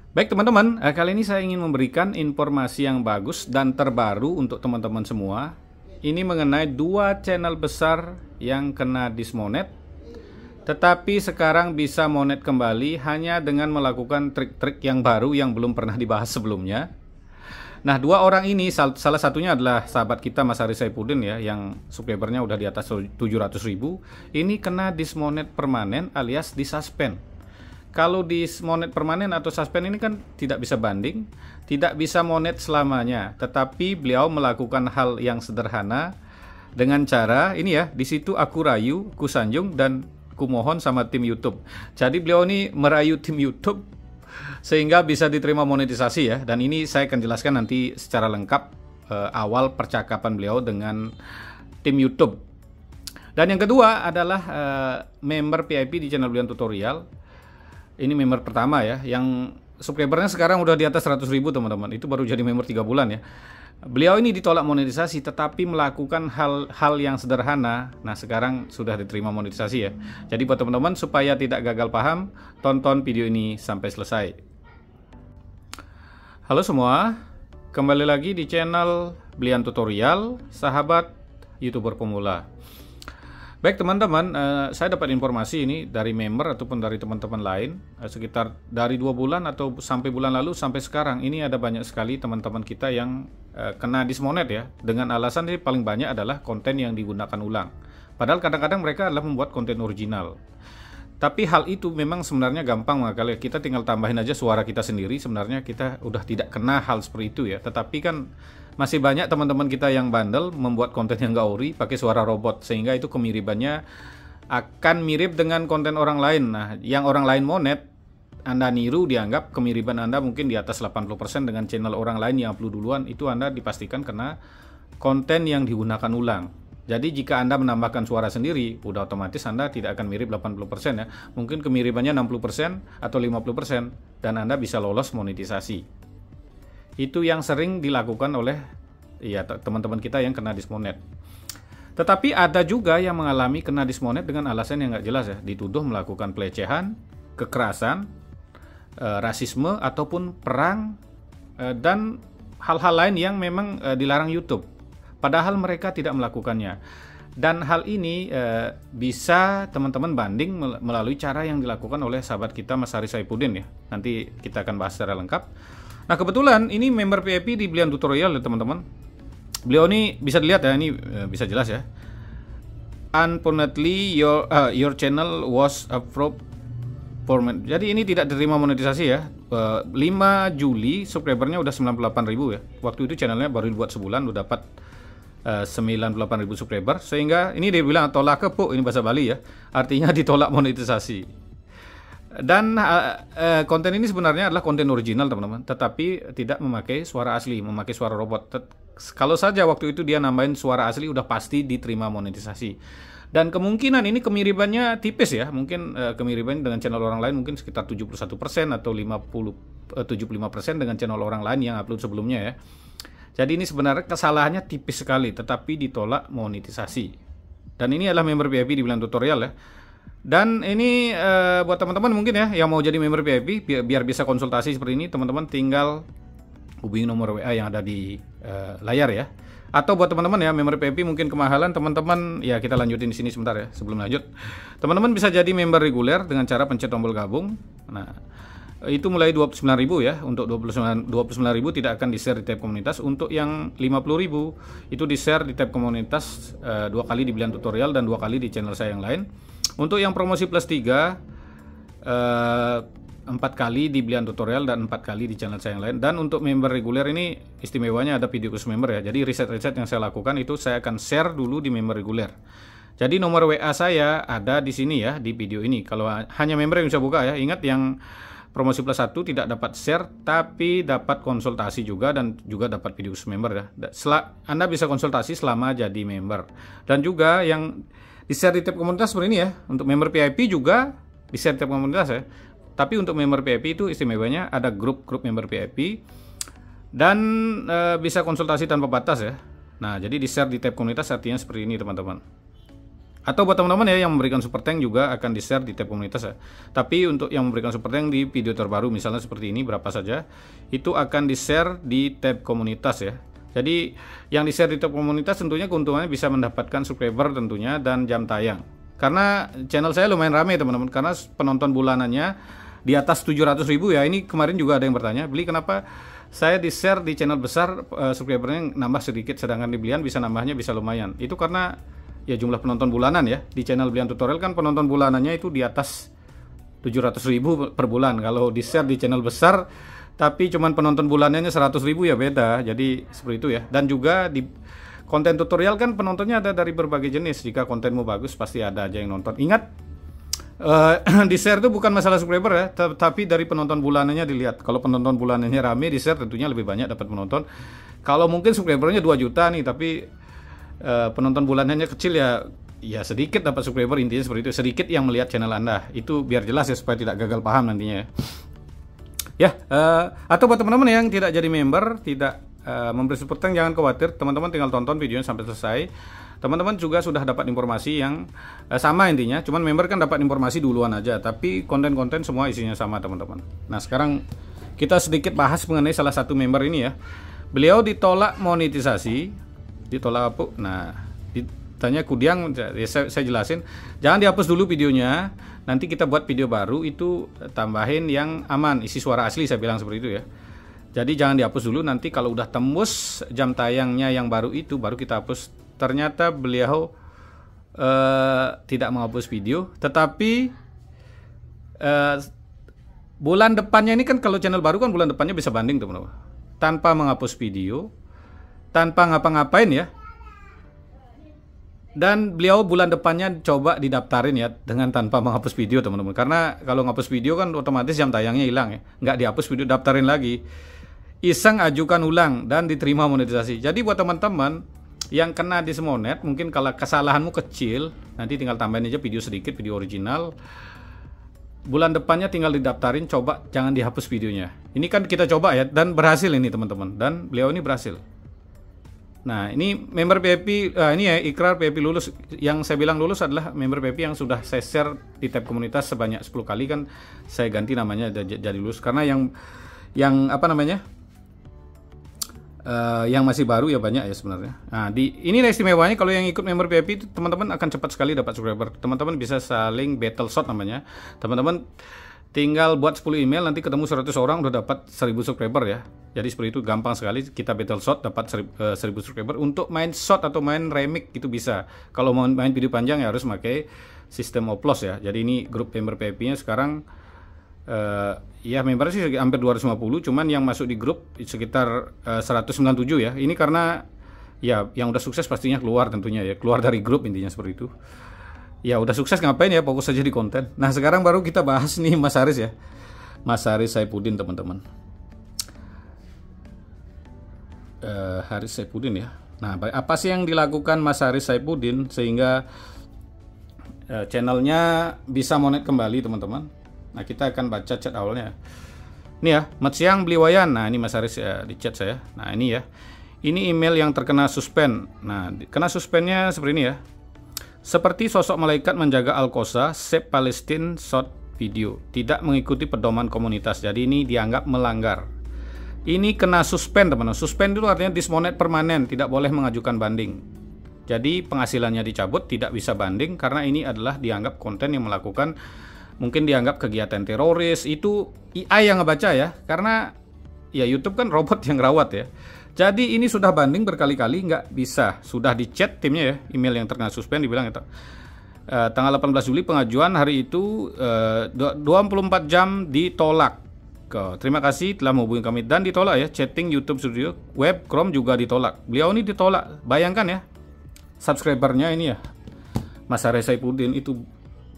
Baik teman-teman, kali ini saya ingin memberikan informasi yang bagus dan terbaru untuk teman-teman semua. Ini mengenai dua channel besar yang kena dismonet, tetapi sekarang bisa monet kembali hanya dengan melakukan trik-trik yang baru yang belum pernah dibahas sebelumnya. Nah, dua orang ini, salah satunya adalah sahabat kita Mas Haris Saifuddin ya, yang subscribernya udah di atas 700.000. Ini kena dismonet permanen alias disuspend. Kalau di monet permanen atau suspend ini kan tidak bisa banding, tidak bisa monet selamanya. Tetapi beliau melakukan hal yang sederhana dengan cara ini ya, di situ aku rayu, ku sanjung dan ku mohon sama tim YouTube. Jadi beliau ini merayu tim YouTube sehingga bisa diterima monetisasi ya. Dan ini saya akan jelaskan nanti secara lengkap awal percakapan beliau dengan tim YouTube. Dan yang kedua adalah member VIP di channel Blian Tutorial. Ini member pertama ya, yang subscribernya sekarang udah di atas 100.000 teman-teman. Itu baru jadi member 3 bulan ya. Beliau ini ditolak monetisasi tetapi melakukan hal yang sederhana. Nah, sekarang sudah diterima monetisasi ya. Jadi buat teman-teman supaya tidak gagal paham, tonton video ini sampai selesai. Halo semua, kembali lagi di channel Blian Tutorial, sahabat YouTuber pemula. Baik teman-teman, saya dapat informasi ini dari member ataupun dari teman-teman lain, sekitar dari 2 bulan atau sampai bulan lalu sampai sekarang ini ada banyak sekali teman-teman kita yang kena dismonet ya, dengan alasan ini paling banyak adalah konten yang digunakan ulang. Padahal kadang-kadang mereka adalah membuat konten original. Tapi hal itu memang sebenarnya gampang, kalau kita tinggal tambahin aja suara kita sendiri, sebenarnya kita udah tidak kena hal seperti itu ya. Tetapi kan masih banyak teman-teman kita yang bandel membuat konten yang gak ori pakai suara robot, sehingga itu kemiripannya akan mirip dengan konten orang lain. Nah, yang orang lain monet, Anda niru, dianggap kemiripan Anda mungkin di atas 80% dengan channel orang lain yang upload duluan, itu Anda dipastikan kena konten yang digunakan ulang. Jadi jika Anda menambahkan suara sendiri, udah otomatis Anda tidak akan mirip 80% ya. Mungkin kemiripannya 60% atau 50% dan Anda bisa lolos monetisasi. Itu yang sering dilakukan oleh ya teman-teman kita yang kena dismonet. Tetapi ada juga yang mengalami kena dismonet dengan alasan yang nggak jelas ya, dituduh melakukan pelecehan, kekerasan, rasisme ataupun perang dan hal-hal lain yang memang dilarang YouTube. Padahal mereka tidak melakukannya. Dan hal ini bisa teman-teman banding melalui cara yang dilakukan oleh sahabat kita Mas Haris Saifuddin ya. Nanti kita akan bahas secara lengkap. Nah, kebetulan ini member VIP di Blian Tutorial ya teman-teman. Beliau ini bisa dilihat ya, ini bisa jelas ya. Unfortunately your channel was approved for jadi ini tidak diterima monetisasi ya. 5 Juli subscribernya udah 98.000 ya. Waktu itu channelnya baru dibuat sebulan udah dapat 98.000 subscriber, sehingga ini dia bilang tolak kepuk, ini bahasa Bali ya, artinya ditolak monetisasi. Dan konten ini sebenarnya adalah konten original teman-teman, tetapi tidak memakai suara asli, memakai suara robot. Kalau saja waktu itu dia nambahin suara asli udah pasti diterima monetisasi. Dan kemungkinan ini kemiripannya tipis ya, mungkin kemiripan dengan channel orang lain mungkin sekitar 71% atau 75% dengan channel orang lain yang upload sebelumnya ya. Jadi ini sebenarnya kesalahannya tipis sekali, tetapi ditolak monetisasi. Dan ini adalah member VIP di Blian Tutorial ya. Dan ini buat teman-teman mungkin ya yang mau jadi member VIP biar bisa konsultasi seperti ini, teman-teman tinggal hubungi nomor WA yang ada di layar ya. Atau buat teman-teman ya member VIP mungkin kemahalan, teman-teman ya kita lanjutin di sini sebentar ya sebelum lanjut. Teman-teman bisa jadi member reguler dengan cara pencet tombol gabung. Nah, itu mulai 29.000 ya. Untuk 29.000 tidak akan di-share di tab komunitas. Untuk yang 50.000 itu di-share di tab komunitas 2 kali di Blian Tutorial dan 2 kali di channel saya yang lain. Untuk yang promosi plus 3 4 kali di Blian Tutorial dan 4 kali di channel saya yang lain. Dan untuk member reguler ini istimewanya ada video khusus member ya. Jadi riset-riset yang saya lakukan itu saya akan share dulu di member reguler. Jadi nomor WA saya ada di sini ya, di video ini. Kalau hanya member yang bisa buka ya. Ingat yang promosi plus 1 tidak dapat share, tapi dapat konsultasi juga dan juga dapat video khusus member ya. Anda bisa konsultasi selama jadi member. Dan juga yang di-share di tab komunitas seperti ini ya. Untuk member VIP juga di-share di tab komunitas ya. Tapi untuk member VIP itu istimewanya ada grup-grup member VIP dan bisa konsultasi tanpa batas ya. Nah, jadi di-share di tab komunitas artinya seperti ini teman-teman. Atau buat teman-teman ya yang memberikan super thank juga akan di-share di tab komunitas ya. Tapi untuk yang memberikan super thank di video terbaru misalnya seperti ini berapa saja, itu akan di-share di tab komunitas ya. Jadi yang di-share di tab komunitas tentunya keuntungannya bisa mendapatkan subscriber tentunya dan jam tayang. Karena channel saya lumayan ramai teman-teman, karena penonton bulanannya di atas 700.000 ya. Ini kemarin juga ada yang bertanya, beli kenapa saya di-share di channel besar subscribernya nambah sedikit, sedangkan di Belian bisa nambahnya bisa lumayan. Itu karena ya jumlah penonton bulanan ya. Di channel Belian Tutorial kan penonton bulanannya itu di atas 700.000 per bulan. Kalau di-share di channel besar tapi cuman penonton bulanannya 100.000 ya beda. Jadi seperti itu ya. Dan juga di konten tutorial kan penontonnya ada dari berbagai jenis. Jika kontenmu bagus pasti ada aja yang nonton. Ingat, di-share itu bukan masalah subscriber ya, tapi dari penonton bulanannya dilihat. Kalau penonton bulanannya rame, di-share tentunya lebih banyak dapat penonton. Kalau mungkin subscribernya 2 juta nih, tapi penonton bulanannya kecil ya sedikit dapat subscriber, intinya seperti itu. Sedikit yang melihat channel Anda. Itu biar jelas ya supaya tidak gagal paham nantinya ya. Atau buat teman-teman yang tidak jadi member, tidak memberi support thank, jangan khawatir, teman-teman tinggal tonton videonya sampai selesai. Teman-teman juga sudah dapat informasi yang sama intinya, cuman member kan dapat informasi duluan aja, tapi konten-konten semua isinya sama teman-teman. Nah sekarang kita sedikit bahas mengenai salah satu member ini ya. Beliau ditolak monetisasi. Ditolak apa? Nah, ditanya Kudiang, ya saya jelasin. Jangan dihapus dulu videonya. Nanti kita buat video baru itu tambahin yang aman, isi suara asli, saya bilang seperti itu ya. Jadi jangan dihapus dulu. Nanti kalau udah tembus jam tayangnya yang baru itu, baru kita hapus. Ternyata beliau tidak menghapus video, tetapi bulan depannya ini kan kalau channel baru kan bulan depannya bisa banding teman-teman. Tanpa menghapus video, tanpa ngapa-ngapain ya. Dan beliau bulan depannya coba didaftarin ya dengan tanpa menghapus video teman-teman. Karena kalau ngapus video kan otomatis jam tayangnya hilang ya. Nggak dihapus video, daftarin lagi. Iseng ajukan ulang dan diterima monetisasi. Jadi buat teman-teman yang kena dismonet, mungkin kalau kesalahanmu kecil, nanti tinggal tambahin aja video sedikit, video original. Bulan depannya tinggal didaftarin, coba jangan dihapus videonya. Ini kan kita coba ya, dan berhasil ini teman-teman. Dan beliau ini berhasil. Nah ini member PVP, ini ya ikrar PVP lulus. Yang saya bilang lulus adalah member PVP yang sudah saya share di tab komunitas sebanyak 10 kali, kan saya ganti namanya jadi lulus. Karena yang apa namanya, yang masih baru ya banyak ya sebenarnya. Nah ini istimewanya kalau yang ikut member PVP teman-teman akan cepat sekali dapat subscriber. Teman-teman bisa saling battle shot namanya. Teman-teman tinggal buat 10 email, nanti ketemu 100 orang udah dapat 1000 subscriber ya. Jadi seperti itu, gampang sekali kita battle shot dapat 1000 subscriber. Untuk main shot atau main remix itu bisa. Kalau mau main video panjang ya harus pakai sistem oplos ya. Jadi ini grup member PVP-nya sekarang ya membernya sih hampir 250, cuman yang masuk di grup sekitar 197 ya. Ini karena ya yang udah sukses pastinya keluar tentunya ya, keluar dari grup intinya seperti itu. Ya udah sukses ngapain ya, fokus saja di konten. Nah sekarang baru kita bahas nih Mas Haris ya, Mas Haris Saipudin teman-teman. Haris Saipudin ya. Nah apa sih yang dilakukan Mas Haris Saipudin sehingga channelnya bisa monet kembali teman-teman? Nah kita akan baca chat awalnya. Ini ya, mat siang beli wayan. Nah ini Mas Haris ya, di chat saya. Nah ini ya, ini email yang terkena suspend. Nah kena suspendnya seperti ini ya. Seperti sosok malaikat menjaga Al-Qosa, save Palestine short video, tidak mengikuti pedoman komunitas. Jadi ini dianggap melanggar. Ini kena suspend teman-teman. Suspend itu artinya dismonet permanen, tidak boleh mengajukan banding. Jadi penghasilannya dicabut, tidak bisa banding karena ini adalah dianggap konten yang melakukan, mungkin dianggap kegiatan teroris. Itu AI yang ngebaca ya, karena ya YouTube kan robot yang rawat ya. Jadi ini sudah banding berkali-kali nggak bisa. Sudah di chat timnya ya, email yang terkena suspend dibilang itu. Tanggal 18 Juli pengajuan, hari itu 24 jam ditolak. Terima kasih telah menghubungi kami, dan ditolak ya. Chatting YouTube Studio, web Chrome juga ditolak. Beliau ini ditolak. Bayangkan ya, subscribernya ini ya, Mas Haris Saipudin itu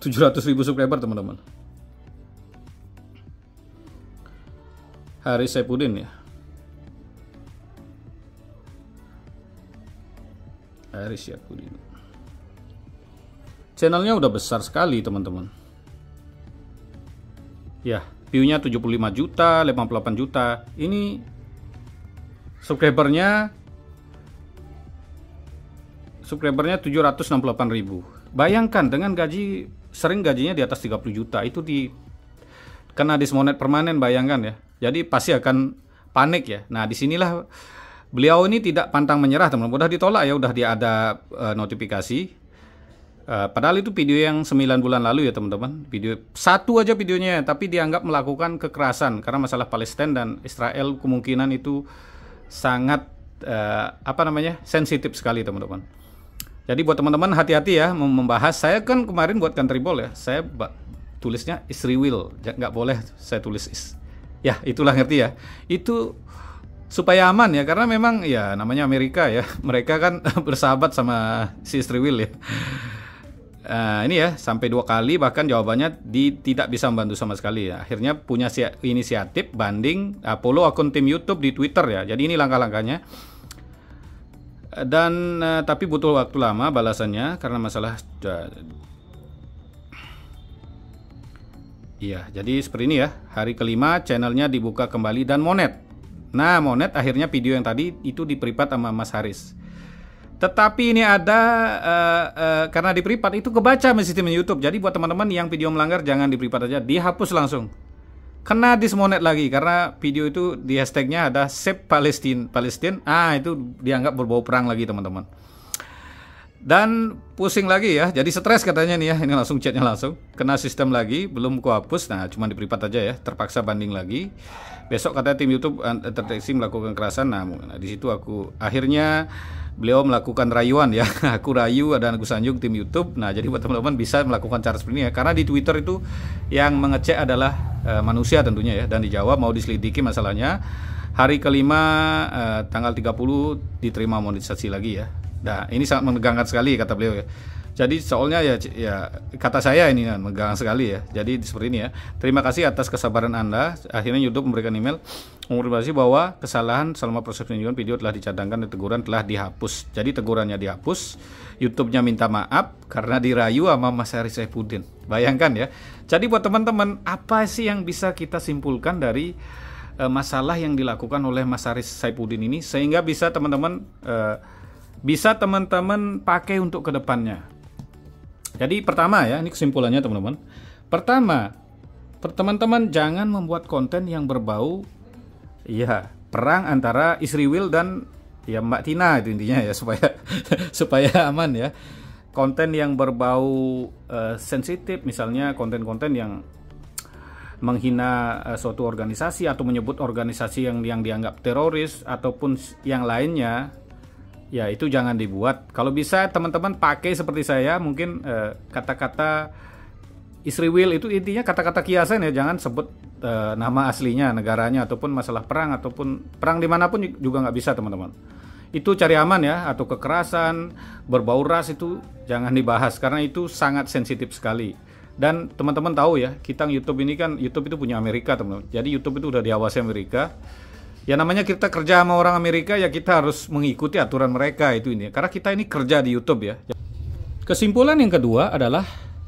700.000 subscriber teman-teman. Haris Saipudin ya. Haris Saipudin. Channelnya udah besar sekali teman-teman. Ya, view-nya 75 juta, 58 juta. Ini subscribernya 768.000. Bayangkan dengan gaji, sering gajinya di atas 30 juta, itu kena dismonet permanen, bayangkan ya. Jadi pasti akan panik ya. Nah, disinilah beliau ini tidak pantang menyerah, teman-teman. Udah ditolak ya, udah ada notifikasi. Padahal itu video yang 9 bulan lalu ya, teman-teman. Video satu aja videonya, tapi dianggap melakukan kekerasan karena masalah Palestina dan Israel. Kemungkinan itu sangat sensitif sekali, teman-teman. Jadi buat teman-teman hati-hati ya membahas. Saya kan kemarin buat country ball ya, saya tulisnya Israel, nggak boleh saya tulis ya, itulah, ngerti ya. Itu supaya aman ya, karena memang ya namanya Amerika ya, mereka kan bersahabat sama si Israel ya. Ini ya, sampai 2 kali bahkan jawabannya tidak bisa membantu sama sekali ya. Akhirnya punya inisiatif banding, follow akun tim YouTube di Twitter ya. Jadi ini langkah-langkahnya. Dan tapi butuh waktu lama balasannya karena masalah iya, jadi seperti ini ya. Hari kelima channelnya dibuka kembali dan monet. Nah, monet akhirnya video yang tadi itu di-privat sama Mas Haris. Tetapi ini ada karena di-privat itu kebaca sistem YouTube. Jadi buat teman-teman yang video melanggar jangan di-privat aja, dihapus langsung. Kena dismonet lagi karena video itu di hashtagnya ada Save Palestine. Itu dianggap berbau perang lagi, teman-teman. Dan pusing lagi ya, jadi stres katanya nih ya. Ini langsung chatnya langsung kena sistem lagi, belum kuhapus. Nah, cuma di privat aja ya, terpaksa banding lagi. Besok katanya tim YouTube terdeteksi melakukan kekerasan. Nah, di situ aku akhirnya beliau melakukan rayuan ya. Aku rayu dan aku sanjung tim YouTube. Nah, jadi buat teman-teman bisa melakukan cara seperti ini ya, karena di Twitter itu yang mengecek adalah manusia tentunya ya, dan dijawab mau diselidiki masalahnya. Hari kelima tanggal 30 diterima monetisasi lagi ya. Nah, ini sangat menegangkan sekali kata beliau ya. Jadi soalnya ya kata saya ini menegangkan sekali ya. Jadi seperti ini ya. Terima kasih atas kesabaran Anda. Akhirnya YouTube memberikan email mengonfirmasi bahwa kesalahan selama proses penunjukan video telah dicadangkan dan teguran telah dihapus. Jadi tegurannya dihapus, YouTube-nya minta maaf karena dirayu sama Mas Haris Saifuddin. Bayangkan ya. Jadi buat teman-teman, apa sih yang bisa kita simpulkan dari masalah yang dilakukan oleh Mas Haris Saifuddin ini sehingga bisa teman-teman pakai untuk kedepannya. Jadi pertama ya, ini kesimpulannya teman-teman. Pertama, teman-teman jangan membuat konten yang berbau ya perang antara Israel dan ya Mbak Tina, itu intinya ya, supaya aman ya. Konten yang berbau sensitif, misalnya konten-konten yang menghina suatu organisasi atau menyebut organisasi yang dianggap teroris ataupun yang lainnya, ya itu jangan dibuat. Kalau bisa teman-teman pakai seperti saya, mungkin kata-kata Israel itu intinya kata-kata kiasan ya, jangan sebut nama aslinya, negaranya, ataupun masalah perang, ataupun perang dimanapun juga nggak bisa, teman-teman. Itu cari aman ya, atau kekerasan, berbau ras itu jangan dibahas karena itu sangat sensitif sekali. Dan teman-teman tahu ya, kita YouTube ini kan, YouTube itu punya Amerika, teman-teman. Jadi YouTube itu udah diawasi Amerika. Ya namanya kita kerja sama orang Amerika ya, kita harus mengikuti aturan mereka itu ini. Karena kita ini kerja di YouTube ya. Kesimpulan yang kedua adalah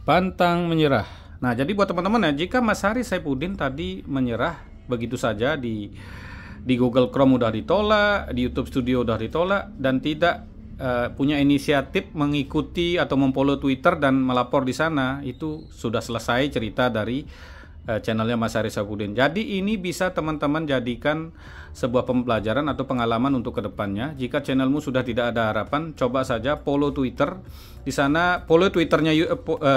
pantang menyerah. Nah, jadi buat teman-teman ya, jika Mas Haris Saifuddin tadi menyerah begitu saja di Google Chrome udah ditolak, di YouTube Studio udah ditolak, dan tidak punya inisiatif mengikuti atau memfollow Twitter dan melapor di sana, itu sudah selesai cerita dari channelnya Mas Haris Saifuddin. Jadi ini bisa teman-teman jadikan sebuah pembelajaran atau pengalaman untuk kedepannya. Jika channelmu sudah tidak ada harapan, coba saja follow Twitter. Di sana follow Twitternya,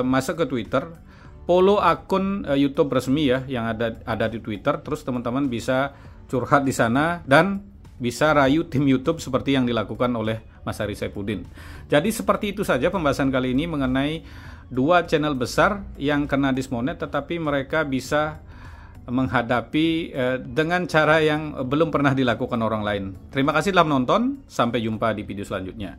masuk ke Twitter, follow akun YouTube resmi ya yang ada di Twitter. Terus teman-teman bisa curhat di sana dan bisa rayu tim YouTube seperti yang dilakukan oleh Mas Haris Saifuddin. Jadi seperti itu saja pembahasan kali ini mengenai 2 channel besar yang kena dismonet, tetapi mereka bisa menghadapi dengan cara yang belum pernah dilakukan orang lain. Terima kasih telah menonton, sampai jumpa di video selanjutnya.